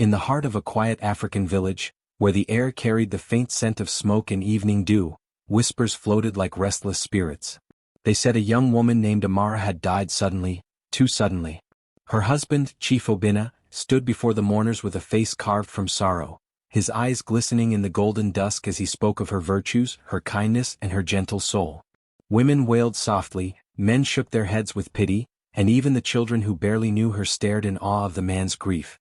In the heart of a quiet African village, where the air carried the faint scent of smoke and evening dew, whispers floated like restless spirits. They said a young woman named Amara had died suddenly, too suddenly. Her husband, Chief Obinna, stood before the mourners with a face carved from sorrow, his eyes glistening in the golden dusk as he spoke of her virtues, her kindness, and her gentle soul. Women wailed softly, men shook their heads with pity, and even the children who barely knew her stared in awe of the man's grief.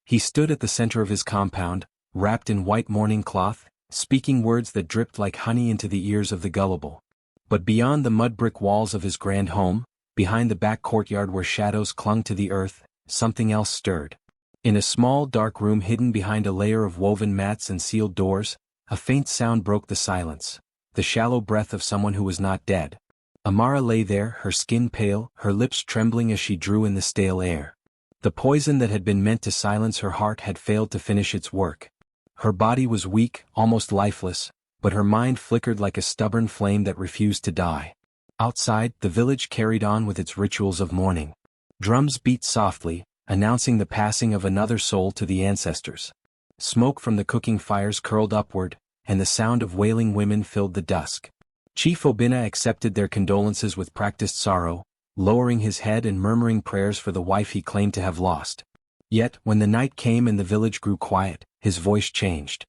He stood at the center of his compound, wrapped in white mourning cloth, speaking words that dripped like honey into the ears of the gullible. But beyond the mud-brick walls of his grand home, behind the back courtyard where shadows clung to the earth, something else stirred. In a small dark room hidden behind a layer of woven mats and sealed doors, a faint sound broke the silence, the shallow breath of someone who was not dead. Amara lay there, her skin pale, her lips trembling as she drew in the stale air. The poison that had been meant to silence her heart had failed to finish its work. Her body was weak, almost lifeless, but her mind flickered like a stubborn flame that refused to die. Outside, the village carried on with its rituals of mourning. Drums beat softly, announcing the passing of another soul to the ancestors. Smoke from the cooking fires curled upward, and the sound of wailing women filled the dusk. Chief Obinna accepted their condolences with practiced sorrow, lowering his head and murmuring prayers for the wife he claimed to have lost. Yet, when the night came and the village grew quiet, his voice changed.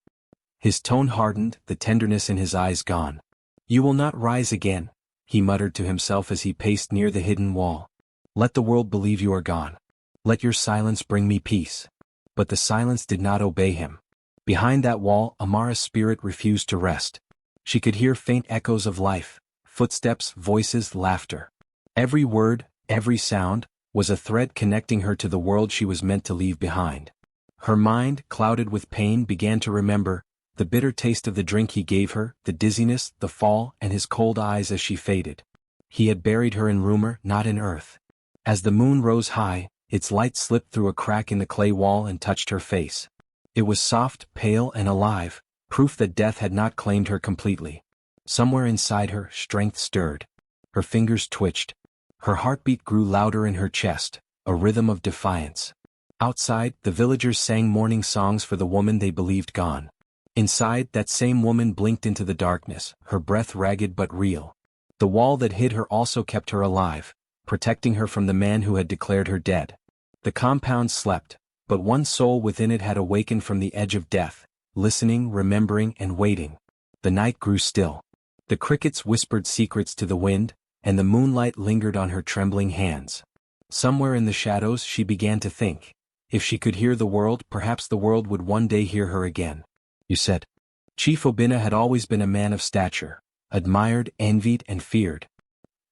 His tone hardened, the tenderness in his eyes gone. "You will not rise again," he muttered to himself as he paced near the hidden wall. "Let the world believe you are gone. Let your silence bring me peace." But the silence did not obey him. Behind that wall, Amara's spirit refused to rest. She could hear faint echoes of life, footsteps, voices, laughter. Every word, every sound, was a thread connecting her to the world she was meant to leave behind. Her mind, clouded with pain, began to remember the bitter taste of the drink he gave her, the dizziness, the fall, and his cold eyes as she faded. He had buried her in rumor, not in earth. As the moon rose high, its light slipped through a crack in the clay wall and touched her face. It was soft, pale, and alive, proof that death had not claimed her completely. Somewhere inside her, strength stirred. Her fingers twitched. Her heartbeat grew louder in her chest, a rhythm of defiance. Outside, the villagers sang mourning songs for the woman they believed gone. Inside, that same woman blinked into the darkness, her breath ragged but real. The wall that hid her also kept her alive, protecting her from the man who had declared her dead. The compound slept, but one soul within it had awakened from the edge of death, listening, remembering, and waiting. The night grew still. The crickets whispered secrets to the wind, and the moonlight lingered on her trembling hands. Somewhere in the shadows she began to think. If she could hear the world, perhaps the world would one day hear her again. "You said." Chief Obinna had always been a man of stature, admired, envied, and feared.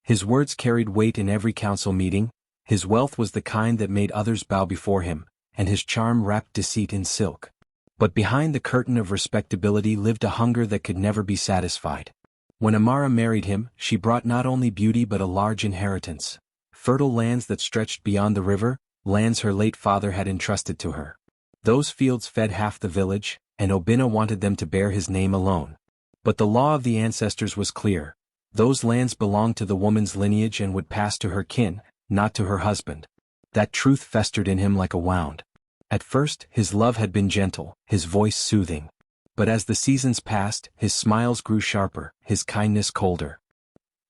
His words carried weight in every council meeting. His wealth was the kind that made others bow before him, and his charm wrapped deceit in silk. But behind the curtain of respectability lived a hunger that could never be satisfied. When Amara married him, she brought not only beauty but a large inheritance. Fertile lands that stretched beyond the river, lands her late father had entrusted to her. Those fields fed half the village, and Obinna wanted them to bear his name alone. But the law of the ancestors was clear. Those lands belonged to the woman's lineage and would pass to her kin, not to her husband. That truth festered in him like a wound. At first, his love had been gentle, his voice soothing. But as the seasons passed, his smiles grew sharper, his kindness colder.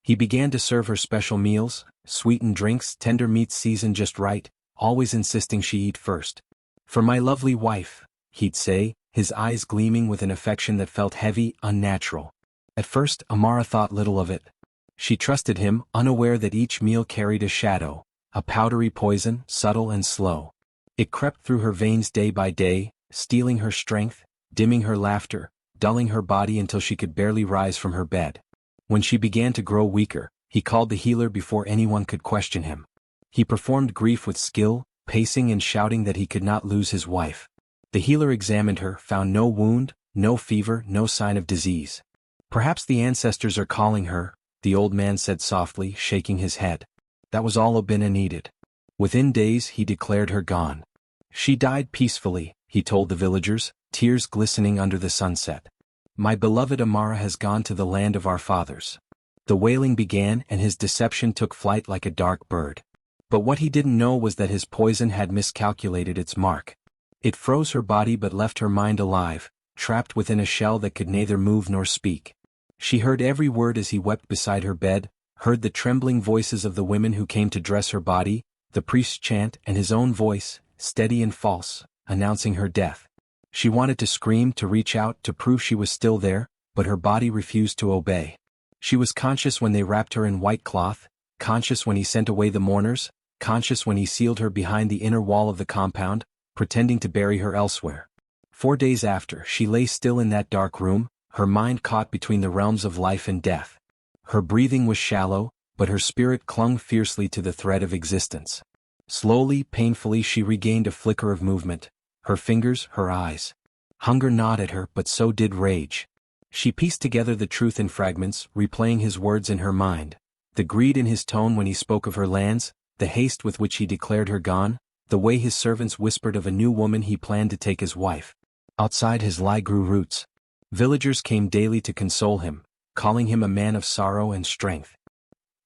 He began to serve her special meals, sweetened drinks, tender meats seasoned just right, always insisting she eat first. "For my lovely wife," he'd say, his eyes gleaming with an affection that felt heavy, unnatural. At first, Amara thought little of it. She trusted him, unaware that each meal carried a shadow, a powdery poison, subtle and slow. It crept through her veins day by day, stealing her strength, dimming her laughter, dulling her body until she could barely rise from her bed. When she began to grow weaker, he called the healer before anyone could question him. He performed grief with skill, pacing and shouting that he could not lose his wife. The healer examined her, found no wound, no fever, no sign of disease. "Perhaps the ancestors are calling her," the old man said softly, shaking his head. That was all Obinna needed. Within days he declared her gone. "She died peacefully," he told the villagers, tears glistening under the sunset. "My beloved Amara has gone to the land of our fathers." The wailing began and his deception took flight like a dark bird. But what he didn't know was that his poison had miscalculated its mark. It froze her body but left her mind alive, trapped within a shell that could neither move nor speak. She heard every word as he wept beside her bed, heard the trembling voices of the women who came to dress her body, the priest's chant and his own voice, steady and false, announcing her death. She wanted to scream, to reach out, to prove she was still there, but her body refused to obey. She was conscious when they wrapped her in white cloth, conscious when he sent away the mourners, conscious when he sealed her behind the inner wall of the compound, pretending to bury her elsewhere. 4 days after, she lay still in that dark room, her mind caught between the realms of life and death. Her breathing was shallow, but her spirit clung fiercely to the thread of existence. Slowly, painfully she regained a flicker of movement, her fingers, her eyes. Hunger gnawed at her, but so did rage. She pieced together the truth in fragments, replaying his words in her mind. The greed in his tone when he spoke of her lands, the haste with which he declared her gone, the way his servants whispered of a new woman he planned to take as wife. Outside his lie grew roots. Villagers came daily to console him, calling him a man of sorrow and strength.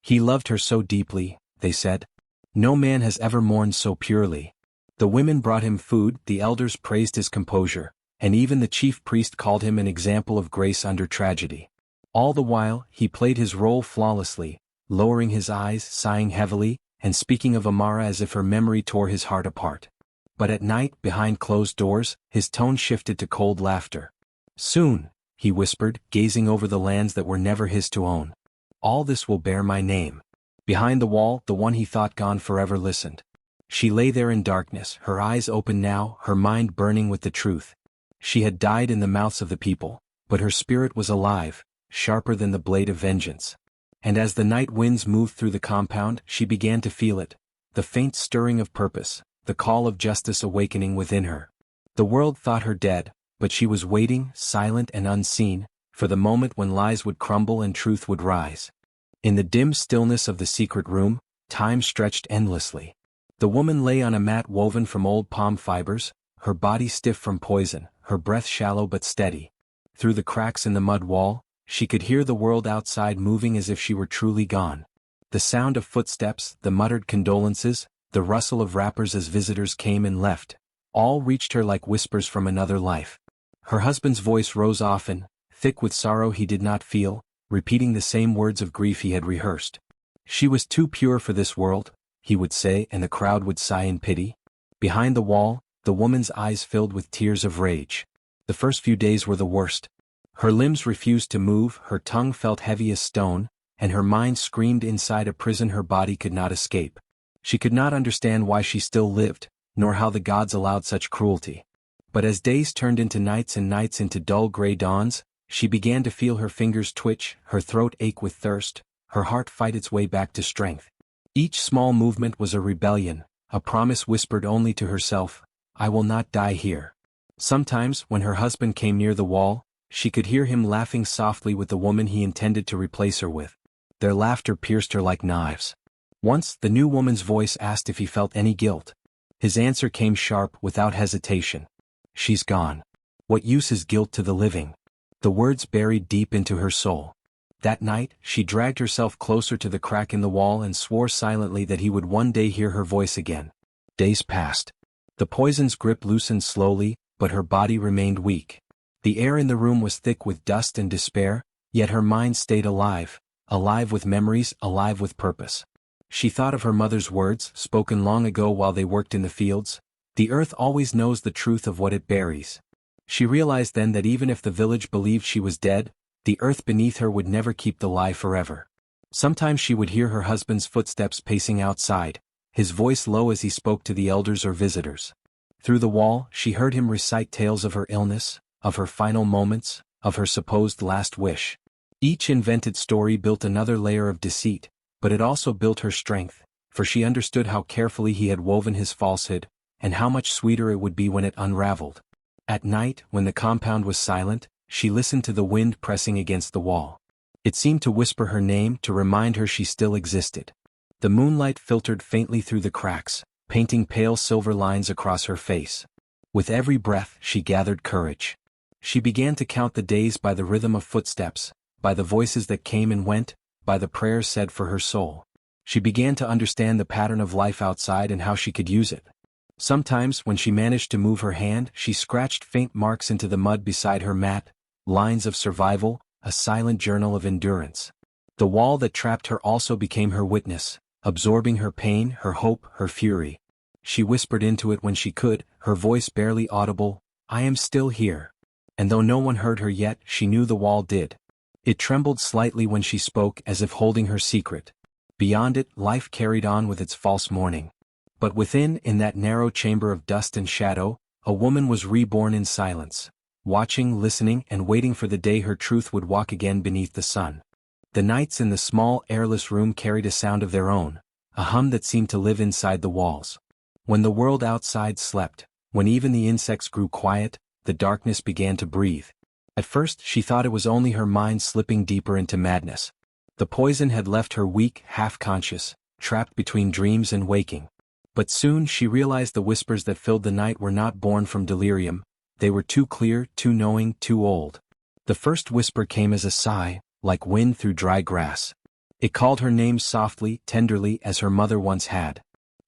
He loved her so deeply, they said. No man has ever mourned so purely. The women brought him food, the elders praised his composure, and even the chief priest called him an example of grace under tragedy. All the while, he played his role flawlessly, lowering his eyes, sighing heavily, and speaking of Amara as if her memory tore his heart apart. But at night, behind closed doors, his tone shifted to cold laughter. Soon, he whispered, gazing over the lands that were never his to own. All this will bear my name. Behind the wall, the one he thought gone forever listened. She lay there in darkness, her eyes open now, her mind burning with the truth. She had died in the mouths of the people, but her spirit was alive, sharper than the blade of vengeance. And as the night winds moved through the compound, she began to feel it, the faint stirring of purpose, the call of justice awakening within her. The world thought her dead, but she was waiting, silent and unseen, for the moment when lies would crumble and truth would rise. In the dim stillness of the secret room, time stretched endlessly. The woman lay on a mat woven from old palm fibers, her body stiff from poison, her breath shallow but steady. Through the cracks in the mud wall, she could hear the world outside moving as if she were truly gone. The sound of footsteps, the muttered condolences, the rustle of wrappers as visitors came and left, all reached her like whispers from another life. Her husband's voice rose often, thick with sorrow he did not feel, repeating the same words of grief he had rehearsed. She was too pure for this world, he would say, and the crowd would sigh in pity. Behind the wall, the woman's eyes filled with tears of rage. The first few days were the worst. Her limbs refused to move, her tongue felt heavy as stone, and her mind screamed inside a prison her body could not escape. She could not understand why she still lived, nor how the gods allowed such cruelty. But as days turned into nights and nights into dull gray dawns, she began to feel her fingers twitch, her throat ache with thirst, her heart fight its way back to strength. Each small movement was a rebellion, a promise whispered only to herself, I will not die here. Sometimes, when her husband came near the wall, she could hear him laughing softly with the woman he intended to replace her with. Their laughter pierced her like knives. Once, the new woman's voice asked if he felt any guilt. His answer came sharp, without hesitation. She's gone. What use is guilt to the living? The words buried deep into her soul. That night, she dragged herself closer to the crack in the wall and swore silently that he would one day hear her voice again. Days passed. The poison's grip loosened slowly, but her body remained weak. The air in the room was thick with dust and despair, yet her mind stayed alive, alive with memories, alive with purpose. She thought of her mother's words, spoken long ago while they worked in the fields, the earth always knows the truth of what it buries. She realized then that even if the village believed she was dead, the earth beneath her would never keep the lie forever. Sometimes she would hear her husband's footsteps pacing outside, his voice low as he spoke to the elders or visitors. Through the wall, she heard him recite tales of her illness, of her final moments, of her supposed last wish. Each invented story built another layer of deceit, but it also built her strength, for she understood how carefully he had woven his falsehood, and how much sweeter it would be when it unraveled. At night, when the compound was silent, she listened to the wind pressing against the wall. It seemed to whisper her name, to remind her she still existed. The moonlight filtered faintly through the cracks, painting pale silver lines across her face. With every breath, she gathered courage. She began to count the days by the rhythm of footsteps, by the voices that came and went, by the prayers said for her soul. She began to understand the pattern of life outside and how she could use it. Sometimes, when she managed to move her hand, she scratched faint marks into the mud beside her mat, lines of survival, a silent journal of endurance. The wall that trapped her also became her witness, absorbing her pain, her hope, her fury. She whispered into it when she could, her voice barely audible, "I am still here." And though no one heard her yet, she knew the wall did. It trembled slightly when she spoke, as if holding her secret. Beyond it, life carried on with its false mourning. But within, in that narrow chamber of dust and shadow, a woman was reborn in silence, watching, listening, and waiting for the day her truth would walk again beneath the sun. The nights in the small, airless room carried a sound of their own, a hum that seemed to live inside the walls. When the world outside slept, when even the insects grew quiet, the darkness began to breathe. At first she thought it was only her mind slipping deeper into madness. The poison had left her weak, half-conscious, trapped between dreams and waking. But soon she realized the whispers that filled the night were not born from delirium, they were too clear, too knowing, too old. The first whisper came as a sigh, like wind through dry grass. It called her name softly, tenderly, as her mother once had.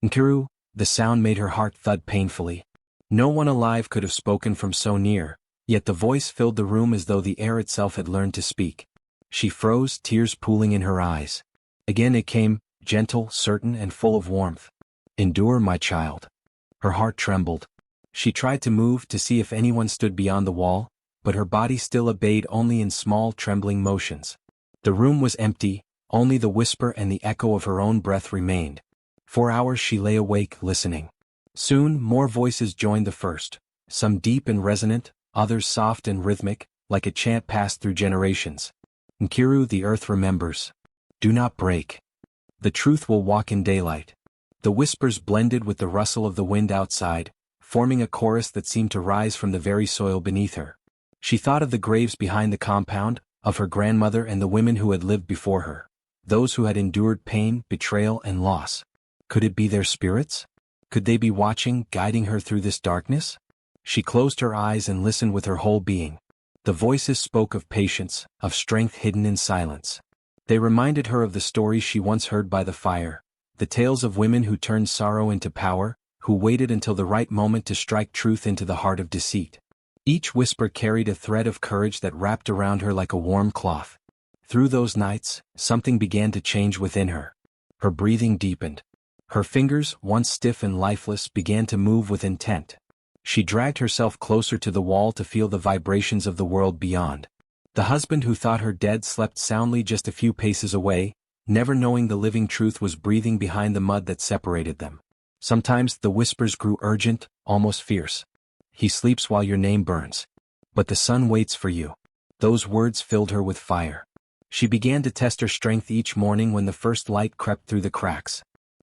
Nkiru, the sound made her heart thud painfully. No one alive could have spoken from so near, yet the voice filled the room as though the air itself had learned to speak. She froze, tears pooling in her eyes. Again it came, gentle, certain, and full of warmth. "Endure, my child." Her heart trembled. She tried to move to see if anyone stood beyond the wall, but her body still obeyed only in small, trembling motions. The room was empty, only the whisper and the echo of her own breath remained. For hours she lay awake, listening. Soon, more voices joined the first, some deep and resonant, others soft and rhythmic, like a chant passed through generations. "Nkiru, the earth remembers. Do not break. The truth will walk in daylight." The whispers blended with the rustle of the wind outside, forming a chorus that seemed to rise from the very soil beneath her. She thought of the graves behind the compound, of her grandmother and the women who had lived before her, those who had endured pain, betrayal, and loss. Could it be their spirits? Could they be watching, guiding her through this darkness? She closed her eyes and listened with her whole being. The voices spoke of patience, of strength hidden in silence. They reminded her of the stories she once heard by the fire, the tales of women who turned sorrow into power, who waited until the right moment to strike truth into the heart of deceit. Each whisper carried a thread of courage that wrapped around her like a warm cloth. Through those nights, something began to change within her. Her breathing deepened. Her fingers, once stiff and lifeless, began to move with intent. She dragged herself closer to the wall to feel the vibrations of the world beyond. The husband who thought her dead slept soundly just a few paces away, never knowing the living truth was breathing behind the mud that separated them. Sometimes the whispers grew urgent, almost fierce. "He sleeps while your name burns. But the sun waits for you." Those words filled her with fire. She began to test her strength each morning when the first light crept through the cracks.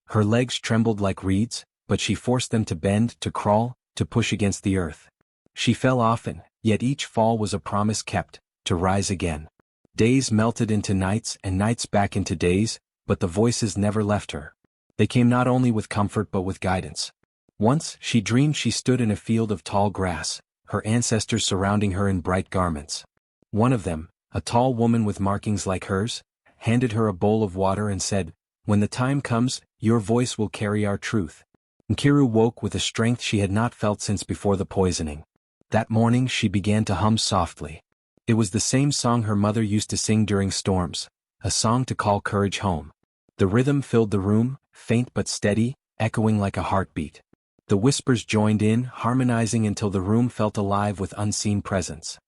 Her legs trembled like reeds, but she forced them to bend, to crawl, to push against the earth. She fell often, yet each fall was a promise kept, to rise again. Days melted into nights and nights back into days, but the voices never left her. They came not only with comfort but with guidance. Once, she dreamed she stood in a field of tall grass, her ancestors surrounding her in bright garments. One of them, a tall woman with markings like hers, handed her a bowl of water and said, "When the time comes, your voice will carry our truth." Nkiru woke with a strength she had not felt since before the poisoning. That morning she began to hum softly. It was the same song her mother used to sing during storms, a song to call courage home. The rhythm filled the room, faint but steady, echoing like a heartbeat. The whispers joined in, harmonizing until the room felt alive with unseen presence.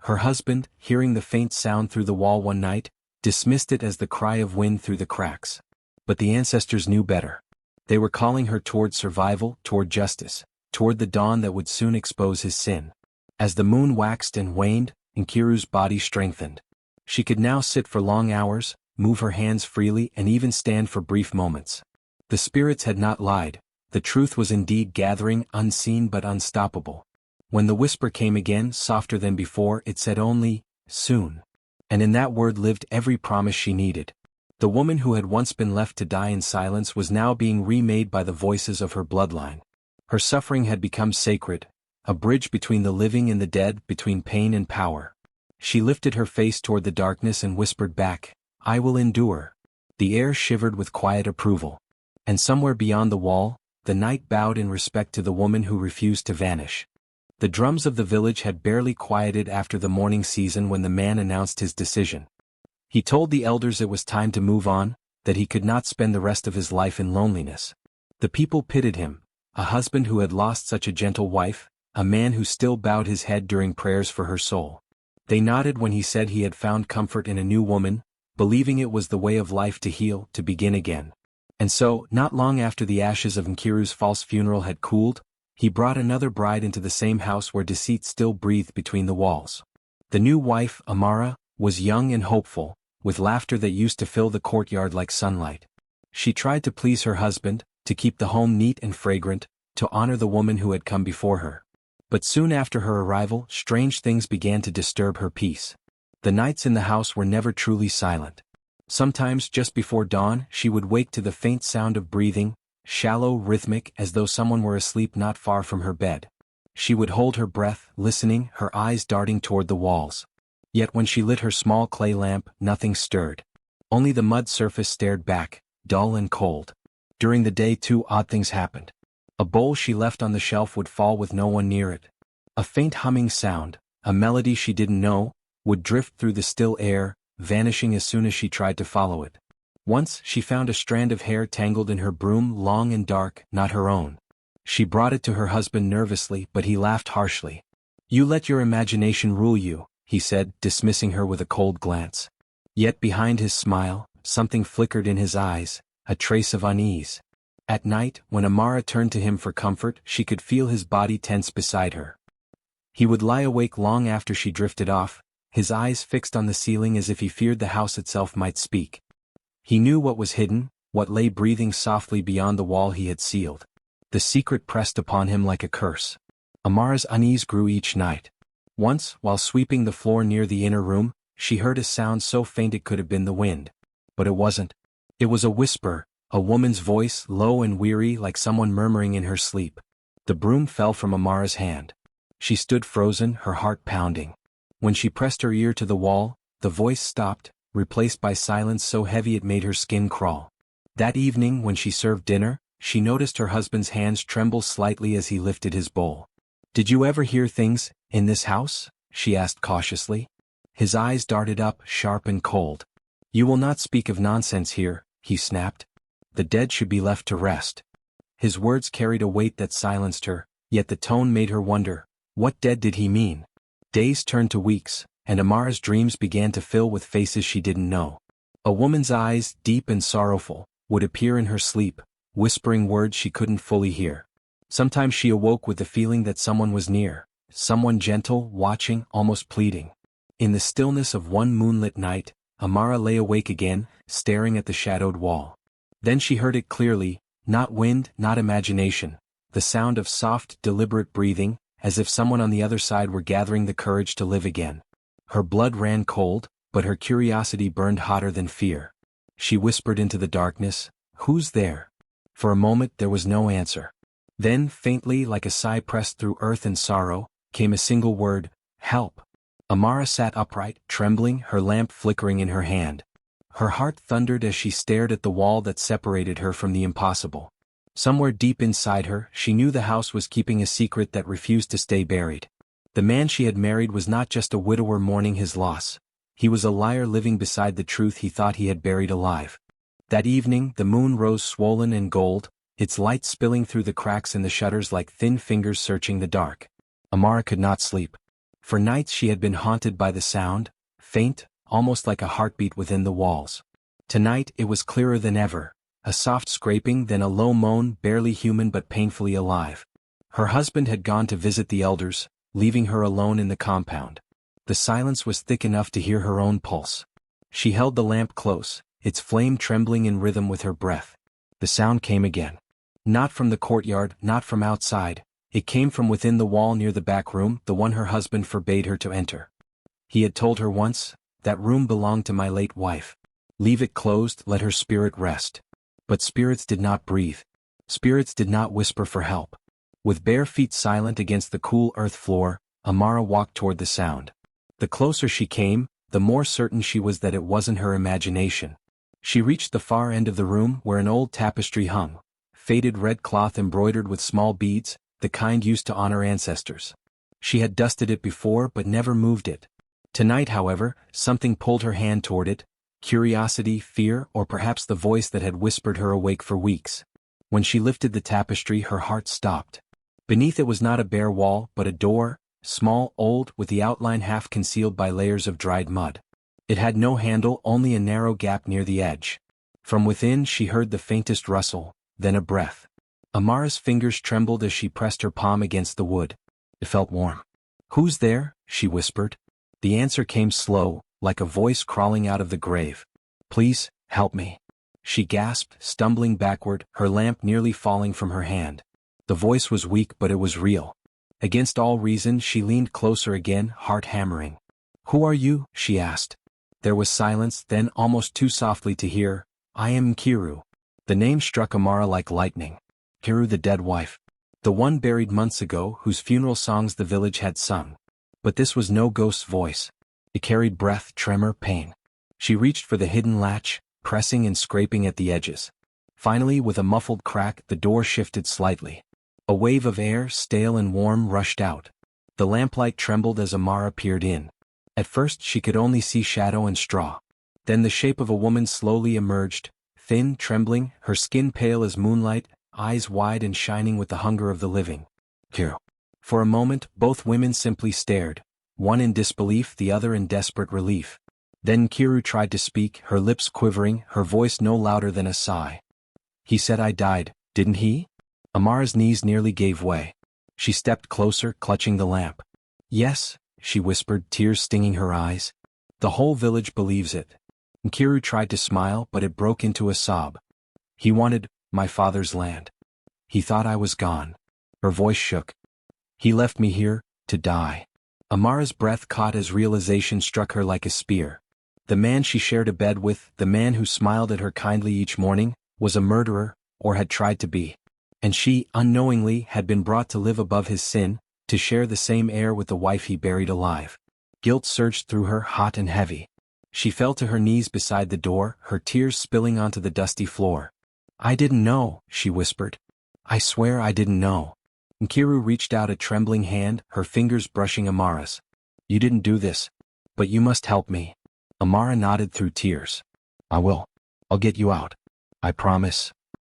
Her husband, hearing the faint sound through the wall one night, dismissed it as the cry of wind through the cracks. But the ancestors knew better. They were calling her toward survival, toward justice, toward the dawn that would soon expose his sin. As the moon waxed and waned, Nkiru's body strengthened. She could now sit for long hours, move her hands freely, and even stand for brief moments. The spirits had not lied. The truth was indeed gathering, unseen but unstoppable. When the whisper came again, softer than before, it said only, "Soon." And in that word lived every promise she needed. The woman who had once been left to die in silence was now being remade by the voices of her bloodline. Her suffering had become sacred, a bridge between the living and the dead, between pain and power. She lifted her face toward the darkness and whispered back, "I will endure." The air shivered with quiet approval. And somewhere beyond the wall, the knight bowed in respect to the woman who refused to vanish. The drums of the village had barely quieted after the mourning season when the man announced his decision. He told the elders it was time to move on, that he could not spend the rest of his life in loneliness. The people pitied him, a husband who had lost such a gentle wife, a man who still bowed his head during prayers for her soul. They nodded when he said he had found comfort in a new woman, believing it was the way of life to heal, to begin again. And so, not long after the ashes of Nkiru's false funeral had cooled, he brought another bride into the same house where deceit still breathed between the walls. The new wife, Amara, was young and hopeful, with laughter that used to fill the courtyard like sunlight. She tried to please her husband, to keep the home neat and fragrant, to honor the woman who had come before her. But soon after her arrival, strange things began to disturb her peace. The nights in the house were never truly silent. Sometimes just before dawn she would wake to the faint sound of breathing, shallow, rhythmic, as though someone were asleep not far from her bed. She would hold her breath, listening, her eyes darting toward the walls. Yet when she lit her small clay lamp, nothing stirred. Only the mud surface stared back, dull and cold. During the day 2 odd things happened. A bowl she left on the shelf would fall with no one near it. A faint humming sound, a melody she didn't know, would drift through the still air, vanishing as soon as she tried to follow it. Once she found a strand of hair tangled in her broom, long and dark, not her own. She brought it to her husband nervously, but he laughed harshly. "You let your imagination rule you," he said, dismissing her with a cold glance. Yet behind his smile, something flickered in his eyes, a trace of unease. At night, when Amara turned to him for comfort, she could feel his body tense beside her. He would lie awake long after she drifted off, his eyes fixed on the ceiling as if he feared the house itself might speak. He knew what was hidden, what lay breathing softly beyond the wall he had sealed. The secret pressed upon him like a curse. Amara's unease grew each night. Once, while sweeping the floor near the inner room, she heard a sound so faint it could have been the wind. But it wasn't. It was a whisper, a woman's voice, low and weary like someone murmuring in her sleep. The broom fell from Amara's hand. She stood frozen, her heart pounding. When she pressed her ear to the wall, the voice stopped, replaced by silence so heavy it made her skin crawl. That evening when she served dinner, she noticed her husband's hands tremble slightly as he lifted his bowl. "Did you ever hear things, in this house?" she asked cautiously. His eyes darted up, sharp and cold. "You will not speak of nonsense here," he snapped. "The dead should be left to rest." His words carried a weight that silenced her, yet the tone made her wonder, what dead did he mean? Days turned to weeks, and Amara's dreams began to fill with faces she didn't know. A woman's eyes, deep and sorrowful, would appear in her sleep, whispering words she couldn't fully hear. Sometimes she awoke with the feeling that someone was near, someone gentle, watching, almost pleading. In the stillness of one moonlit night, Amara lay awake again, staring at the shadowed wall. Then she heard it clearly, not wind, not imagination, the sound of soft, deliberate breathing, as if someone on the other side were gathering the courage to live again. Her blood ran cold, but her curiosity burned hotter than fear. She whispered into the darkness, "Who's there?" For a moment there was no answer. Then, faintly like a sigh pressed through earth and sorrow, came a single word, "Help." Amara sat upright, trembling, her lamp flickering in her hand. Her heart thundered as she stared at the wall that separated her from the impossible. Somewhere deep inside her, she knew the house was keeping a secret that refused to stay buried. The man she had married was not just a widower mourning his loss. He was a liar living beside the truth he thought he had buried alive. That evening, the moon rose swollen and gold, its light spilling through the cracks in the shutters like thin fingers searching the dark. Amara could not sleep. For nights she had been haunted by the sound, faint, almost like a heartbeat within the walls. Tonight it was clearer than ever, a soft scraping, then a low moan, barely human but painfully alive. Her husband had gone to visit the elders, leaving her alone in the compound. The silence was thick enough to hear her own pulse. She held the lamp close, its flame trembling in rhythm with her breath. The sound came again. Not from the courtyard, not from outside. It came from within the wall near the back room, the one her husband forbade her to enter. He had told her once, "That room belonged to my late wife. Leave it closed, let her spirit rest." But spirits did not breathe. Spirits did not whisper for help. With bare feet silent against the cool earth floor, Amara walked toward the sound. The closer she came, the more certain she was that it wasn't her imagination. She reached the far end of the room where an old tapestry hung, faded red cloth embroidered with small beads, the kind used to honor ancestors. She had dusted it before but never moved it. Tonight, however, something pulled her hand toward it, curiosity, fear, or perhaps the voice that had whispered her awake for weeks. When she lifted the tapestry, her heart stopped. Beneath it was not a bare wall but a door, small, old, with the outline half concealed by layers of dried mud. It had no handle, only a narrow gap near the edge. From within she heard the faintest rustle, then a breath. Amara's fingers trembled as she pressed her palm against the wood. It felt warm. "Who's there?" she whispered. The answer came slow, like a voice crawling out of the grave. "Please, help me," she gasped, stumbling backward, her lamp nearly falling from her hand. The voice was weak but it was real. Against all reason she leaned closer again, heart hammering. "Who are you?" she asked. There was silence, then almost too softly to hear, "I am Nkiru." The name struck Amara like lightning. Nkiru, the dead wife. The one buried months ago, whose funeral songs the village had sung. But this was no ghost's voice. It carried breath, tremor, pain. She reached for the hidden latch, pressing and scraping at the edges. Finally, with a muffled crack, the door shifted slightly. A wave of air, stale and warm, rushed out. The lamplight trembled as Amara peered in. At first she could only see shadow and straw. Then the shape of a woman slowly emerged, thin, trembling, her skin pale as moonlight, eyes wide and shining with the hunger of the living. "Nkiru." For a moment, both women simply stared, one in disbelief, the other in desperate relief. Then Nkiru tried to speak, her lips quivering, her voice no louder than a sigh. "He said I died, didn't he?" Amara's knees nearly gave way. She stepped closer, clutching the lamp. "Yes," she whispered, tears stinging her eyes. "The whole village believes it." Nkiru tried to smile, but it broke into a sob. "He wanted my father's land. He thought I was gone." Her voice shook. "He left me here, to die." Amara's breath caught as realization struck her like a spear. The man she shared a bed with, the man who smiled at her kindly each morning, was a murderer, or had tried to be. And she, unknowingly, had been brought to live above his sin, to share the same air with the wife he buried alive. Guilt surged through her, hot and heavy. She fell to her knees beside the door, her tears spilling onto the dusty floor. "I didn't know," she whispered. "I swear I didn't know." Nkiru reached out a trembling hand, her fingers brushing Amara's. "You didn't do this. But you must help me." Amara nodded through tears. "I will. I'll get you out. I promise."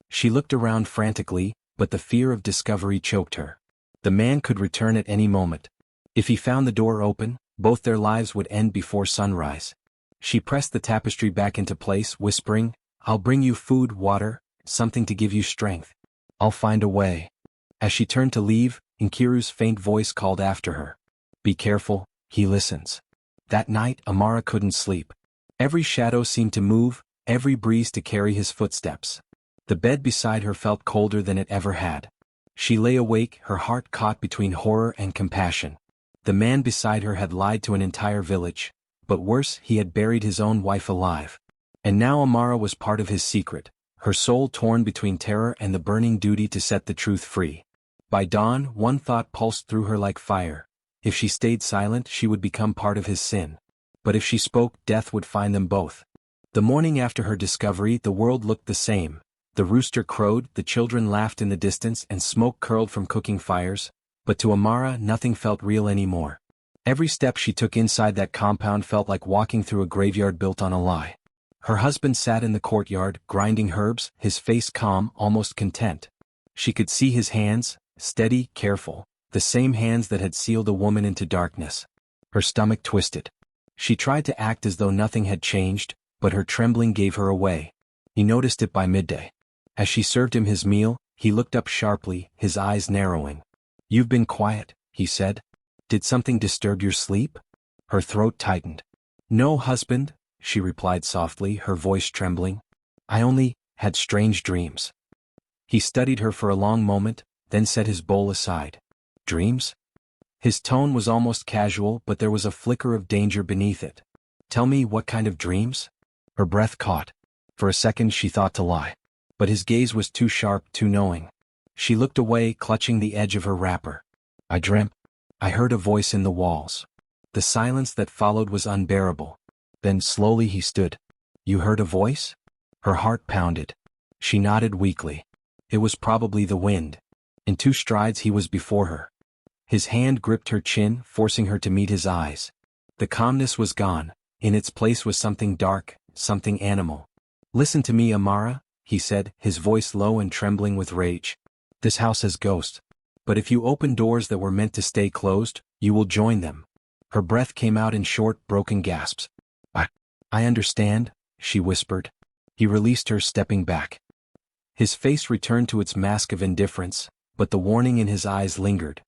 She looked around frantically, but the fear of discovery choked her. The man could return at any moment. If he found the door open, both their lives would end before sunrise. She pressed the tapestry back into place, whispering, "I'll bring you food, water, something to give you strength. I'll find a way." As she turned to leave, Nkiru's faint voice called after her. "Be careful, he listens." That night, Amara couldn't sleep. Every shadow seemed to move, every breeze to carry his footsteps. The bed beside her felt colder than it ever had. She lay awake, her heart caught between horror and compassion. The man beside her had lied to an entire village, but worse, he had buried his own wife alive. And now Amara was part of his secret, her soul torn between terror and the burning duty to set the truth free. By dawn, one thought pulsed through her like fire. If she stayed silent, she would become part of his sin. But if she spoke, death would find them both. The morning after her discovery, the world looked the same. The rooster crowed, the children laughed in the distance, and smoke curled from cooking fires. But to Amara, nothing felt real anymore. Every step she took inside that compound felt like walking through a graveyard built on a lie. Her husband sat in the courtyard, grinding herbs, his face calm, almost content. She could see his hands, steady, careful, the same hands that had sealed a woman into darkness. Her stomach twisted. She tried to act as though nothing had changed, but her trembling gave her away. He noticed it by midday. As she served him his meal, he looked up sharply, his eyes narrowing. "You've been quiet," he said. "Did something disturb your sleep?" Her throat tightened. "No, husband," she replied softly, her voice trembling. "I only had strange dreams." He studied her for a long moment, then set his bowl aside. "Dreams?" His tone was almost casual, but there was a flicker of danger beneath it. "Tell me what kind of dreams?" Her breath caught. For a second she thought to lie. But his gaze was too sharp, too knowing. She looked away, clutching the edge of her wrapper. "I dreamt. I heard a voice in the walls." The silence that followed was unbearable. Then slowly he stood. "You heard a voice?" Her heart pounded. She nodded weakly. It was probably the wind. In 2 strides he was before her. His hand gripped her chin, forcing her to meet his eyes. The calmness was gone. In its place was something dark, something animal. "Listen to me, Amara," he said, his voice low and trembling with rage. "This house has ghosts. But if you open doors that were meant to stay closed, you will join them." Her breath came out in short, broken gasps. I understand," she whispered. He released her, stepping back. His face returned to its mask of indifference, but the warning in his eyes lingered.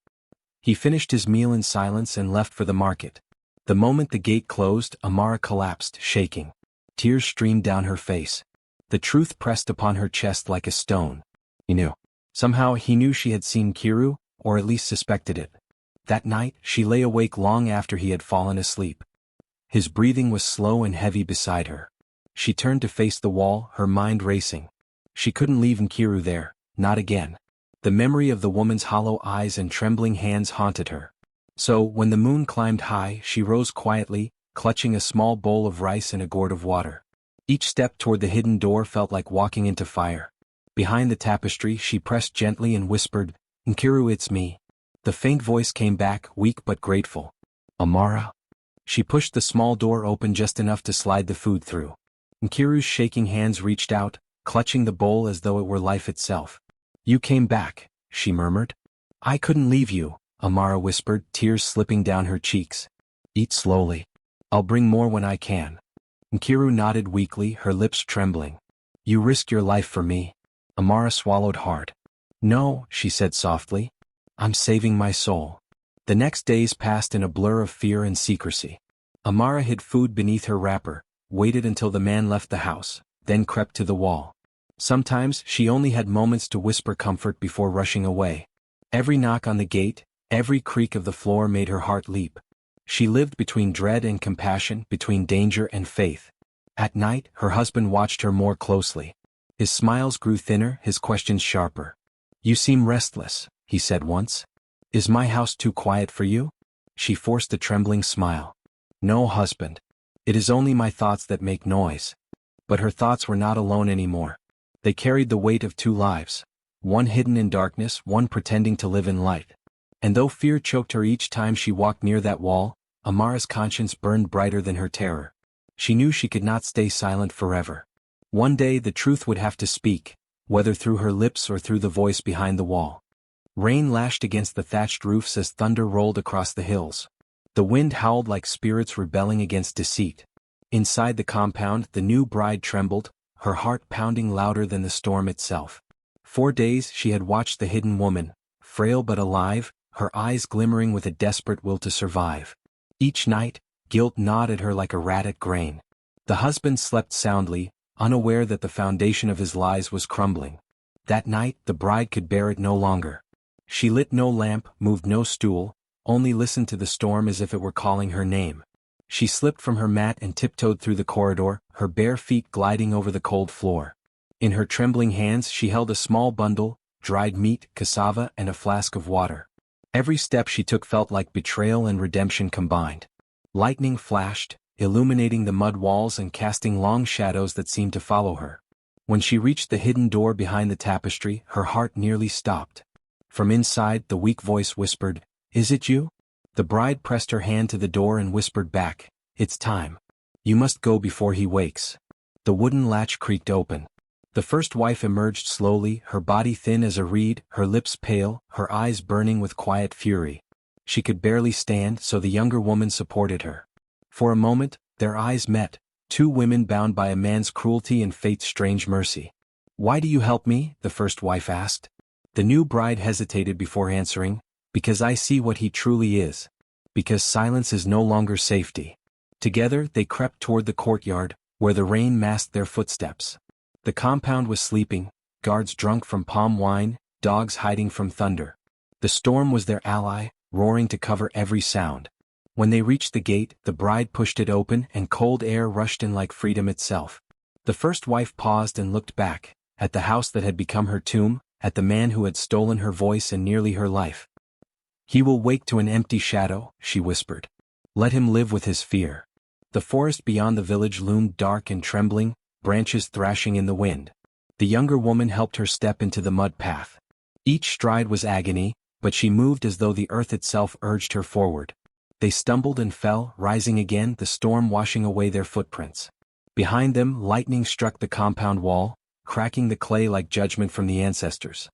He finished his meal in silence and left for the market. The moment the gate closed, Amara collapsed, shaking. Tears streamed down her face. The truth pressed upon her chest like a stone. He knew. Somehow he knew she had seen Kiru, or at least suspected it. That night, she lay awake long after he had fallen asleep. His breathing was slow and heavy beside her. She turned to face the wall, her mind racing. She couldn't leave Nkiru there, not again. The memory of the woman's hollow eyes and trembling hands haunted her. So, when the moon climbed high, she rose quietly, clutching a small bowl of rice and a gourd of water. Each step toward the hidden door felt like walking into fire. Behind the tapestry, she pressed gently and whispered, "Nkiru, it's me." The faint voice came back, weak but grateful. "Amara?" She pushed the small door open just enough to slide the food through. Nkiru's shaking hands reached out, clutching the bowl as though it were life itself. "You came back," she murmured. "I couldn't leave you," Amara whispered, tears slipping down her cheeks. "Eat slowly. I'll bring more when I can." Nkiru nodded weakly, her lips trembling. "You risked your life for me." Amara swallowed hard. "No," she said softly. "I'm saving my soul." The next days passed in a blur of fear and secrecy. Amara hid food beneath her wrapper, waited until the man left the house, then crept to the wall. Sometimes she only had moments to whisper comfort before rushing away. Every knock on the gate, every creak of the floor made her heart leap. She lived between dread and compassion, between danger and faith. At night, her husband watched her more closely. His smiles grew thinner, his questions sharper. "You seem restless," he said once. "Is my house too quiet for you?" She forced a trembling smile. "No, husband. It is only my thoughts that make noise." But her thoughts were not alone anymore. They carried the weight of 2 lives. One hidden in darkness, one pretending to live in light. And though fear choked her each time she walked near that wall, Amara's conscience burned brighter than her terror. She knew she could not stay silent forever. One day the truth would have to speak, whether through her lips or through the voice behind the wall. Rain lashed against the thatched roofs as thunder rolled across the hills. The wind howled like spirits rebelling against deceit. Inside the compound, the new bride trembled, her heart pounding louder than the storm itself. 4 days she had watched the hidden woman, frail but alive, her eyes glimmering with a desperate will to survive. Each night, guilt gnawed at her like a rat at grain. The husband slept soundly, unaware that the foundation of his lies was crumbling. That night, the bride could bear it no longer. She lit no lamp, moved no stool, only listened to the storm as if it were calling her name. She slipped from her mat and tiptoed through the corridor, her bare feet gliding over the cold floor. In her trembling hands she held a small bundle, dried meat, cassava, and a flask of water. Every step she took felt like betrayal and redemption combined. Lightning flashed, illuminating the mud walls and casting long shadows that seemed to follow her. When she reached the hidden door behind the tapestry, her heart nearly stopped. From inside, the weak voice whispered, "Is it you?" The bride pressed her hand to the door and whispered back, "It's time. You must go before he wakes." The wooden latch creaked open. The first wife emerged slowly, her body thin as a reed, her lips pale, her eyes burning with quiet fury. She could barely stand, so the younger woman supported her. For a moment, their eyes met, 2 women bound by a man's cruelty and fate's strange mercy. "Why do you help me?" the first wife asked. The new bride hesitated before answering, "Because I see what he truly is. Because silence is no longer safety." Together they crept toward the courtyard, where the rain masked their footsteps. The compound was sleeping, guards drunk from palm wine, dogs hiding from thunder. The storm was their ally, roaring to cover every sound. When they reached the gate, the bride pushed it open and cold air rushed in like freedom itself. The first wife paused and looked back, at the house that had become her tomb, at the man who had stolen her voice and nearly her life. "He will wake to an empty shadow," she whispered. "Let him live with his fear." The forest beyond the village loomed dark and trembling, branches thrashing in the wind. The younger woman helped her step into the mud path. Each stride was agony, but she moved as though the earth itself urged her forward. They stumbled and fell, rising again, the storm washing away their footprints. Behind them, lightning struck the compound wall, cracking the clay like judgment from the ancestors.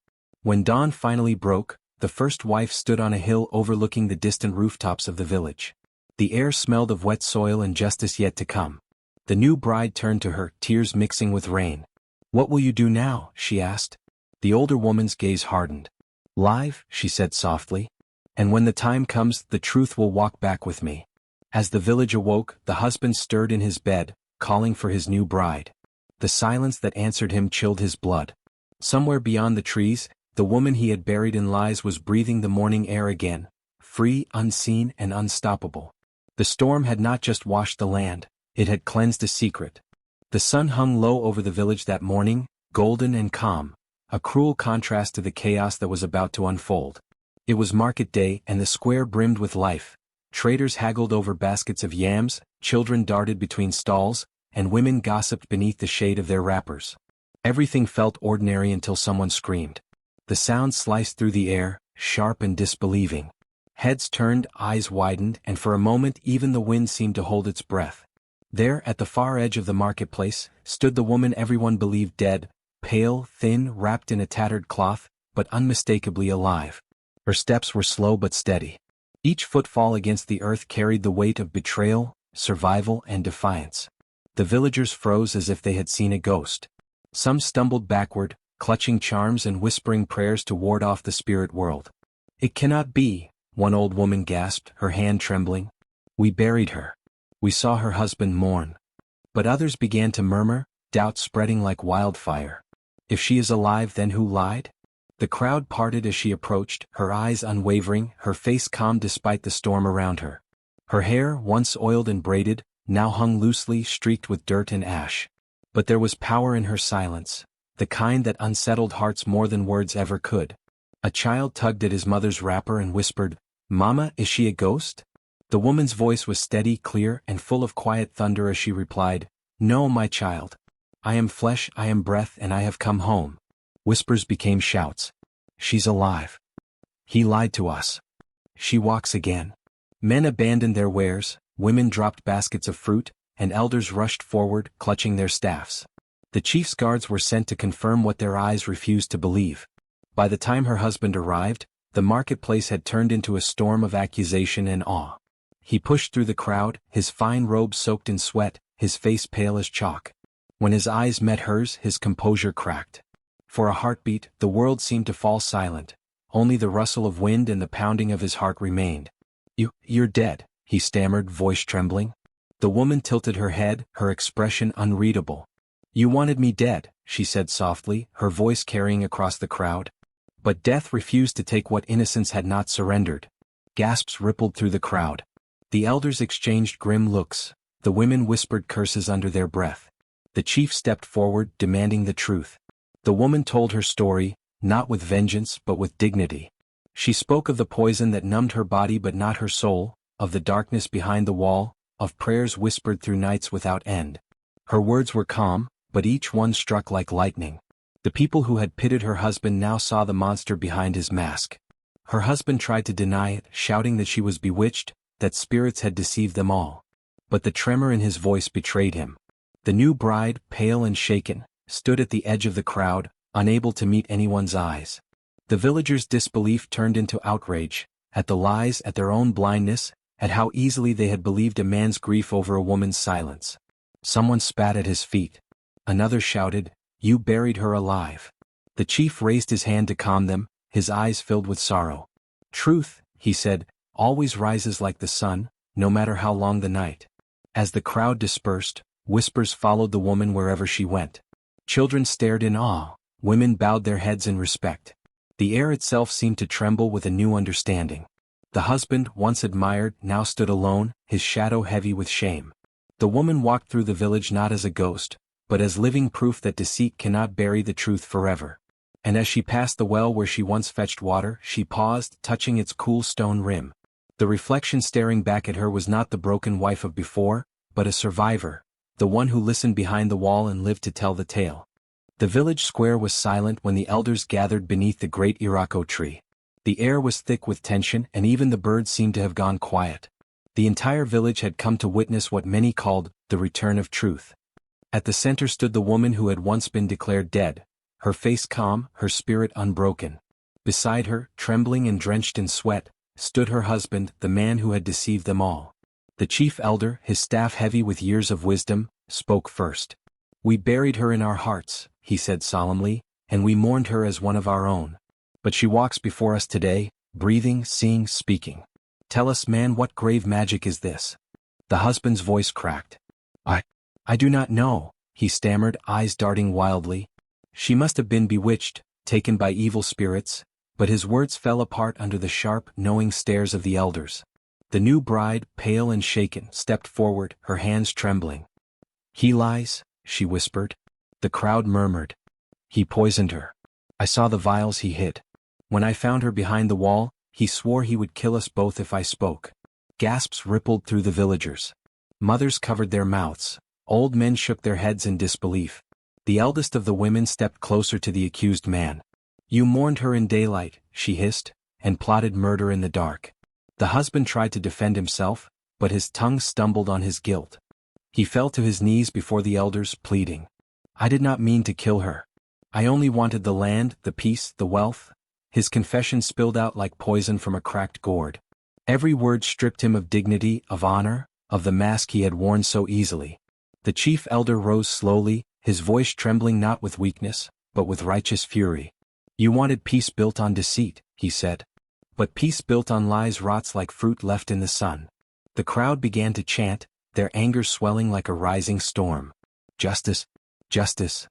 When dawn finally broke, the first wife stood on a hill overlooking the distant rooftops of the village. The air smelled of wet soil and justice yet to come. The new bride turned to her, tears mixing with rain. "What will you do now?" she asked. The older woman's gaze hardened. "Live," she said softly. "And when the time comes, the truth will walk back with me." As the village awoke, the husband stirred in his bed, calling for his new bride. The silence that answered him chilled his blood. Somewhere beyond the trees, the woman he had buried in lies was breathing the morning air again, free, unseen, and unstoppable. The storm had not just washed the land, it had cleansed a secret. The sun hung low over the village that morning, golden and calm, a cruel contrast to the chaos that was about to unfold. It was market day and the square brimmed with life. Traders haggled over baskets of yams, children darted between stalls, and women gossiped beneath the shade of their wrappers. Everything felt ordinary until someone screamed. The sound sliced through the air, sharp and disbelieving. Heads turned, eyes widened, and for a moment even the wind seemed to hold its breath. There, at the far edge of the marketplace, stood the woman everyone believed dead, pale, thin, wrapped in a tattered cloth, but unmistakably alive. Her steps were slow but steady. Each footfall against the earth carried the weight of betrayal, survival, and defiance. The villagers froze as if they had seen a ghost. Some stumbled backward, clutching charms and whispering prayers to ward off the spirit world. "It cannot be," one old woman gasped, her hand trembling. "We buried her. We saw her husband mourn." But others began to murmur, doubt spreading like wildfire. "If she is alive, then who lied?" The crowd parted as she approached, her eyes unwavering, her face calm despite the storm around her. Her hair, once oiled and braided, now hung loosely, streaked with dirt and ash. But there was power in her silence, the kind that unsettled hearts more than words ever could. A child tugged at his mother's wrapper and whispered, "Mama, is she a ghost?" The woman's voice was steady, clear, and full of quiet thunder as she replied, "No, my child. I am flesh, I am breath, and I have come home." Whispers became shouts. "She's alive. He lied to us. She walks again." Men abandoned their wares, women dropped baskets of fruit, and elders rushed forward, clutching their staffs. The chief's guards were sent to confirm what their eyes refused to believe. By the time her husband arrived, the marketplace had turned into a storm of accusation and awe. He pushed through the crowd, his fine robe soaked in sweat, his face pale as chalk. When his eyes met hers, his composure cracked. For a heartbeat, the world seemed to fall silent. Only the rustle of wind and the pounding of his heart remained. You're dead," he stammered, voice trembling. The woman tilted her head, her expression unreadable. "You wanted me dead," she said softly, her voice carrying across the crowd. But death refused to take what innocence had not surrendered. Gasps rippled through the crowd. The elders exchanged grim looks. The women whispered curses under their breath. The chief stepped forward, demanding the truth. The woman told her story, not with vengeance but with dignity. She spoke of the poison that numbed her body but not her soul, of the darkness behind the wall, of prayers whispered through nights without end. Her words were calm, but each one struck like lightning. The people who had pitied her husband now saw the monster behind his mask. Her husband tried to deny it, shouting that she was bewitched, that spirits had deceived them all. But the tremor in his voice betrayed him. The new bride, pale and shaken, stood at the edge of the crowd, unable to meet anyone's eyes. The villagers' disbelief turned into outrage, at the lies, at their own blindness, at how easily they had believed a man's grief over a woman's silence. Someone spat at his feet. Another shouted, "You buried her alive." The chief raised his hand to calm them, his eyes filled with sorrow. "Truth," he said, "always rises like the sun, no matter how long the night." As the crowd dispersed, whispers followed the woman wherever she went. Children stared in awe, women bowed their heads in respect. The air itself seemed to tremble with a new understanding. The husband, once admired, now stood alone, his shadow heavy with shame. The woman walked through the village not as a ghost, but as living proof that deceit cannot bury the truth forever. And as she passed the well where she once fetched water, she paused, touching its cool stone rim. The reflection staring back at her was not the broken wife of before, but a survivor, the one who listened behind the wall and lived to tell the tale. The village square was silent when the elders gathered beneath the great Irako tree. The air was thick with tension and even the birds seemed to have gone quiet. The entire village had come to witness what many called the return of truth. At the center stood the woman who had once been declared dead, her face calm, her spirit unbroken. Beside her, trembling and drenched in sweat, stood her husband, the man who had deceived them all. The chief elder, his staff heavy with years of wisdom, spoke first. "We buried her in our hearts," he said solemnly, "and we mourned her as one of our own. But she walks before us today, breathing, seeing, speaking. Tell us, man, what grave magic is this?" The husband's voice cracked. I do not know," he stammered, eyes darting wildly. "She must have been bewitched, taken by evil spirits," but his words fell apart under the sharp, knowing stares of the elders. The new bride, pale and shaken, stepped forward, her hands trembling. "He lies," she whispered. The crowd murmured. "He poisoned her. I saw the vials he hid. When I found her behind the wall, he swore he would kill us both if I spoke." Gasps rippled through the villagers. Mothers covered their mouths. Old men shook their heads in disbelief. The eldest of the women stepped closer to the accused man. "You mourned her in daylight," she hissed, "and plotted murder in the dark." The husband tried to defend himself, but his tongue stumbled on his guilt. He fell to his knees before the elders, pleading. "I did not mean to kill her. I only wanted the land, the peace, the wealth." His confession spilled out like poison from a cracked gourd. Every word stripped him of dignity, of honor, of the mask he had worn so easily. The chief elder rose slowly, his voice trembling not with weakness, but with righteous fury. "You wanted peace built on deceit," he said. "But peace built on lies rots like fruit left in the sun." The crowd began to chant, their anger swelling like a rising storm. "Justice! Justice!"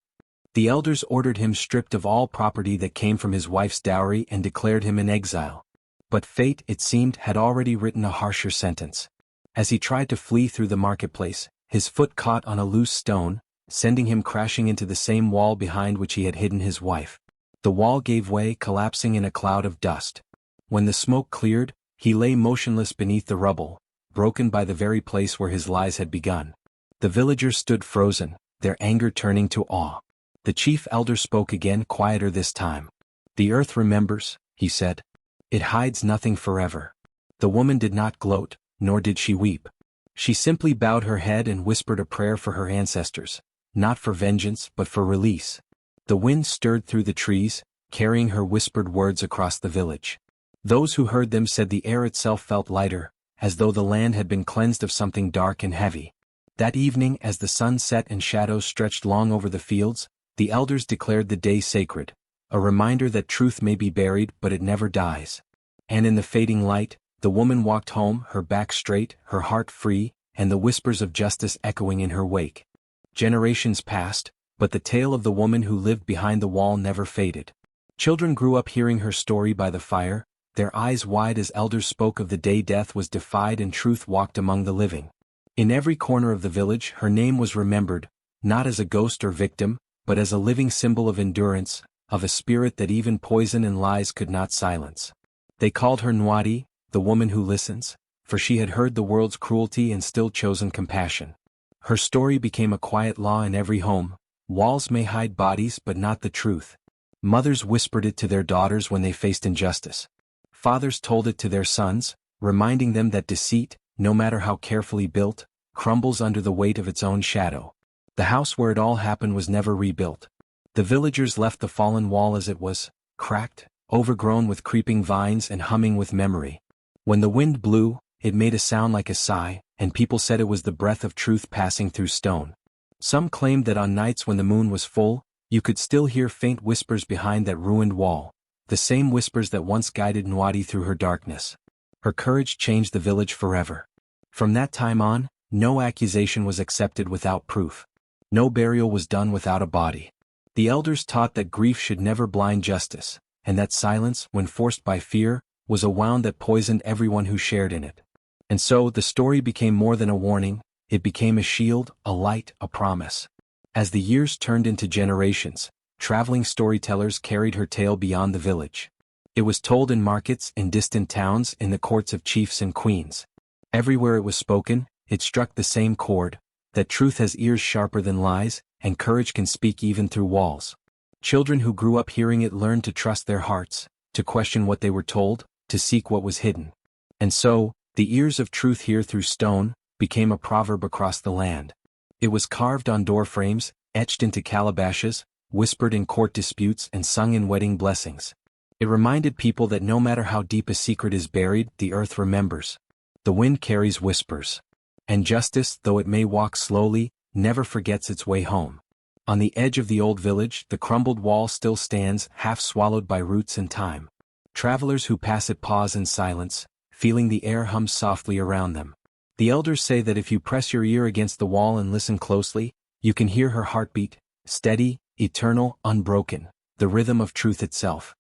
The elders ordered him stripped of all property that came from his wife's dowry and declared him in exile. But fate, it seemed, had already written a harsher sentence. As he tried to flee through the marketplace, his foot caught on a loose stone, sending him crashing into the same wall behind which he had hidden his wife. The wall gave way, collapsing in a cloud of dust. When the smoke cleared, he lay motionless beneath the rubble, broken by the very place where his lies had begun. The villagers stood frozen, their anger turning to awe. The chief elder spoke again, quieter this time. "The earth remembers," he said. "It hides nothing forever." The woman did not gloat, nor did she weep. She simply bowed her head and whispered a prayer for her ancestors, not for vengeance but for release. The wind stirred through the trees, carrying her whispered words across the village. Those who heard them said the air itself felt lighter, as though the land had been cleansed of something dark and heavy. That evening, as the sun set and shadows stretched long over the fields, the elders declared the day sacred, a reminder that truth may be buried but it never dies. And in the fading light, the woman walked home, her back straight, her heart free, and the whispers of justice echoing in her wake. Generations passed, but the tale of the woman who lived behind the wall never faded. Children grew up hearing her story by the fire, their eyes wide as elders spoke of the day death was defied and truth walked among the living. In every corner of the village, her name was remembered, not as a ghost or victim, but as a living symbol of endurance, of a spirit that even poison and lies could not silence. They called her Nwadi, the woman who listens, for she had heard the world's cruelty and still chosen compassion. Her story became a quiet law in every home. Walls may hide bodies but not the truth. Mothers whispered it to their daughters when they faced injustice. Fathers told it to their sons, reminding them that deceit, no matter how carefully built, crumbles under the weight of its own shadow. The house where it all happened was never rebuilt. The villagers left the fallen wall as it was, cracked, overgrown with creeping vines and humming with memory. When the wind blew, it made a sound like a sigh, and people said it was the breath of truth passing through stone. Some claimed that on nights when the moon was full, you could still hear faint whispers behind that ruined wall, the same whispers that once guided Nwadi through her darkness. Her courage changed the village forever. From that time on, no accusation was accepted without proof. No burial was done without a body. The elders taught that grief should never blind justice, and that silence, when forced by fear, was a wound that poisoned everyone who shared in it. And so, the story became more than a warning, it became a shield, a light, a promise. As the years turned into generations, traveling storytellers carried her tale beyond the village. It was told in markets, in distant towns, in the courts of chiefs and queens. Everywhere it was spoken, it struck the same chord, that truth has ears sharper than lies, and courage can speak even through walls. Children who grew up hearing it learned to trust their hearts, to question what they were told, to seek what was hidden. And so, the ears of truth here through stone, became a proverb across the land. It was carved on door frames, etched into calabashes, whispered in court disputes and sung in wedding blessings. It reminded people that no matter how deep a secret is buried, the earth remembers. The wind carries whispers. And justice, though it may walk slowly, never forgets its way home. On the edge of the old village, the crumbled wall still stands, half swallowed by roots and time. Travelers who pass it pause in silence, feeling the air hum softly around them. The elders say that if you press your ear against the wall and listen closely, you can hear her heartbeat, steady, eternal, unbroken, the rhythm of truth itself.